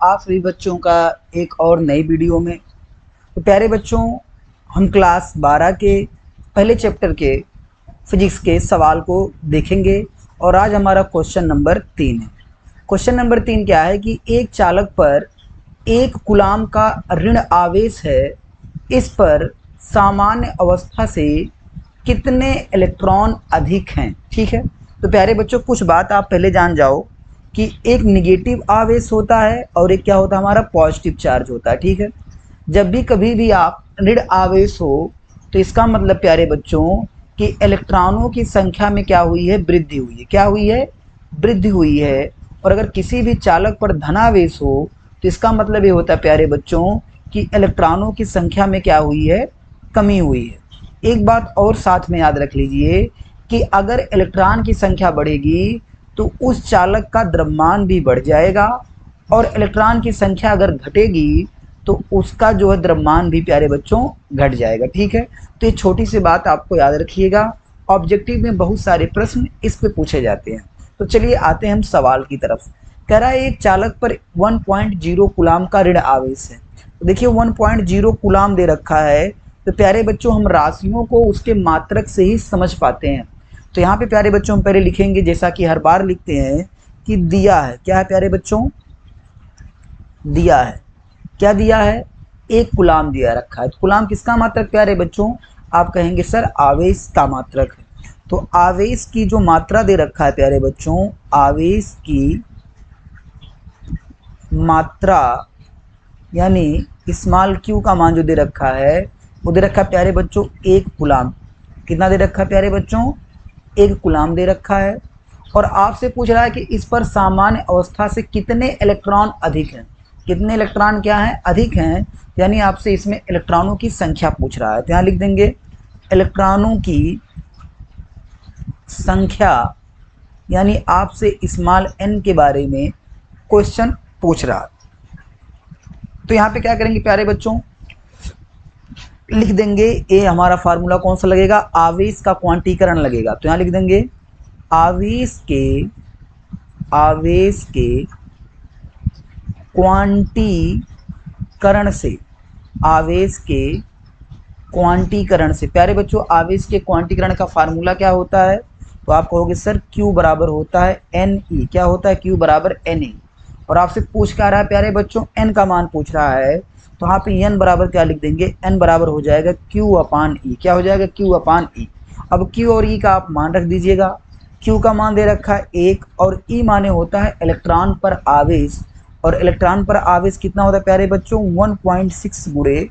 आप सभी बच्चों का एक और नई वीडियो में। तो प्यारे बच्चों, हम क्लास 12 के पहले चैप्टर के फिजिक्स के सवाल को देखेंगे और आज हमारा क्वेश्चन नंबर 3 है। क्वेश्चन नंबर 3 क्या है कि एक चालक पर 1 कूलाम का ऋण आवेश है, इस पर सामान्य अवस्था से कितने इलेक्ट्रॉन अधिक हैं। ठीक है, तो प्यारे बच्चों कुछ बात आप पहले जान जाओ कि एक निगेटिव आवेश होता है और एक क्या होता है, हमारा पॉजिटिव चार्ज होता है। ठीक है, जब भी कभी भी आप ऋण आवेश हो तो इसका मतलब प्यारे बच्चों कि इलेक्ट्रॉनों की संख्या में क्या हुई है, वृद्धि हुई है। क्या हुई है, वृद्धि हुई है। और अगर किसी भी चालक पर धनावेश हो तो इसका मतलब ये होता है प्यारे बच्चों कि इलेक्ट्रॉनों की संख्या में क्या हुई है, कमी हुई है। एक बात और साथ में याद रख लीजिए कि अगर इलेक्ट्रॉन की संख्या बढ़ेगी तो उस चालक का द्रव्यमान भी बढ़ जाएगा, और इलेक्ट्रॉन की संख्या अगर घटेगी तो उसका जो है द्रव्यमान भी प्यारे बच्चों घट जाएगा। ठीक है, तो ये छोटी सी बात आपको याद रखिएगा। ऑब्जेक्टिव में बहुत सारे प्रश्न इस पे पूछे जाते हैं। तो चलिए आते हैं हम सवाल की तरफ। कह रहा है एक चालक पर 1.0 कूलाम का ऋण आवेश है। तो देखिए 1.0 कूलाम दे रखा है, तो प्यारे बच्चों हम राशियों को उसके मात्रक से ही समझ पाते हैं। तो यहाँ पे प्यारे बच्चों हम पहले लिखेंगे, जैसा कि हर बार लिखते हैं कि दिया है। क्या है प्यारे बच्चों, दिया है। क्या दिया है, 1 कूलाम दिया रखा है। तो कूलाम किसका मात्रक प्यारे बच्चों, आप कहेंगे सर आवेश का मात्रक है। तो आवेश की जो मात्रा दे रखा है प्यारे बच्चों, आवेश की मात्रा यानी स्मॉल क्यू का मान जो दे रखा है वो दे रखा है प्यारे बच्चों 1 कूलाम। कितना दे रखा है प्यारे बच्चों, 1 कूलाम दे रखा है। और आपसे पूछ रहा है कि इस पर सामान्य अवस्था से कितने इलेक्ट्रॉन अधिक हैं। कितने इलेक्ट्रॉन क्या हैं, अधिक हैं, यानी आपसे इसमें इलेक्ट्रॉनों की संख्या पूछ रहा है। तो यहाँ लिख देंगे इलेक्ट्रॉनों की संख्या, यानी आपसे स्मॉल n के बारे में क्वेश्चन पूछ रहा है। तो यहाँ पे क्या करेंगे प्यारे बच्चों, लिख देंगे ये हमारा फार्मूला कौन सा लगेगा, आवेश का क्वांटीकरण लगेगा। तो यहाँ लिख देंगे आवेश के क्वांटीकरण से, आवेश के क्वांटीकरण से। प्यारे बच्चों आवेश के क्वांटीकरण का फार्मूला क्या होता है, तो आप कहोगे सर Q बराबर होता है Ne। क्या होता है, Q बराबर Ne। और आपसे पूछ क्या रहा है प्यारे बच्चों, n का मान पूछ रहा है। तो यहाँ पे n बराबर क्या लिख देंगे, n बराबर हो जाएगा Q/E। क्या हो जाएगा, Q/E। अब Q और E का आप मान रख दीजिएगा। Q का मान दे रखा है 1 और E माने होता है इलेक्ट्रॉन पर आवेश। और इलेक्ट्रॉन पर आवेश कितना होता है प्यारे बच्चों, 1.6 गुणे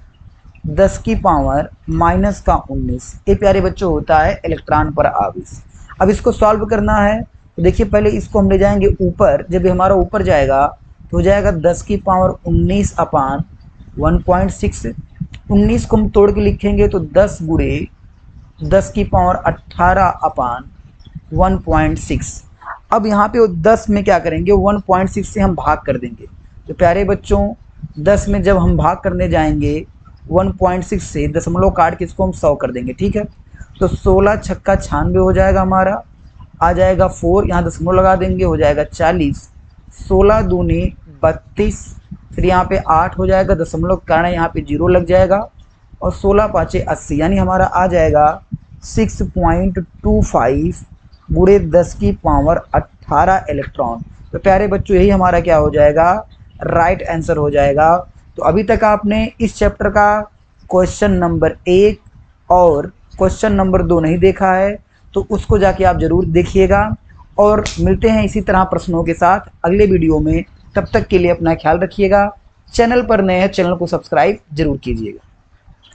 10 की पावर -19। ये प्यारे बच्चों होता है इलेक्ट्रॉन पर आवेश। अब इसको सॉल्व करना है तो देखिए पहले इसको हम ले जाएंगे ऊपर। जब हमारा ऊपर जाएगा तो हो जाएगा 10 की पावर 19/1.6। 19 को हम तोड़ के लिखेंगे तो 10 गुणे 10 की पावर 18/1.6। अब यहाँ पे 10 में क्या करेंगे, 1.6 से हम भाग कर देंगे। तो प्यारे बच्चों 10 में जब हम भाग करने जाएंगे 1.6 से, दशमलव काट के इसको हम 100 कर देंगे। ठीक है, तो 16 छक्का 96 हो जाएगा हमारा, आ जाएगा 4, यहाँ दशमलव लगा देंगे, हो जाएगा 40। 16 दूनी 32, फिर यहाँ पे 8 हो जाएगा, दशमलव कारण यहाँ पे 0 लग जाएगा, और 16 पाँचे 80, यानी हमारा आ जाएगा 6.25 गुणे 10 की पावर 18 इलेक्ट्रॉन। तो प्यारे बच्चों यही हमारा क्या हो जाएगा, राइट आंसर हो जाएगा। तो अभी तक आपने इस चैप्टर का क्वेश्चन नंबर 1 और क्वेश्चन नंबर 2 नहीं देखा है तो उसको जाके आप ज़रूर देखिएगा। और मिलते हैं इसी तरह प्रश्नों के साथ अगले वीडियो में। तब तक के लिए अपना ख्याल रखिएगा। चैनल पर नए हैं, चैनल को सब्सक्राइब जरूर कीजिएगा।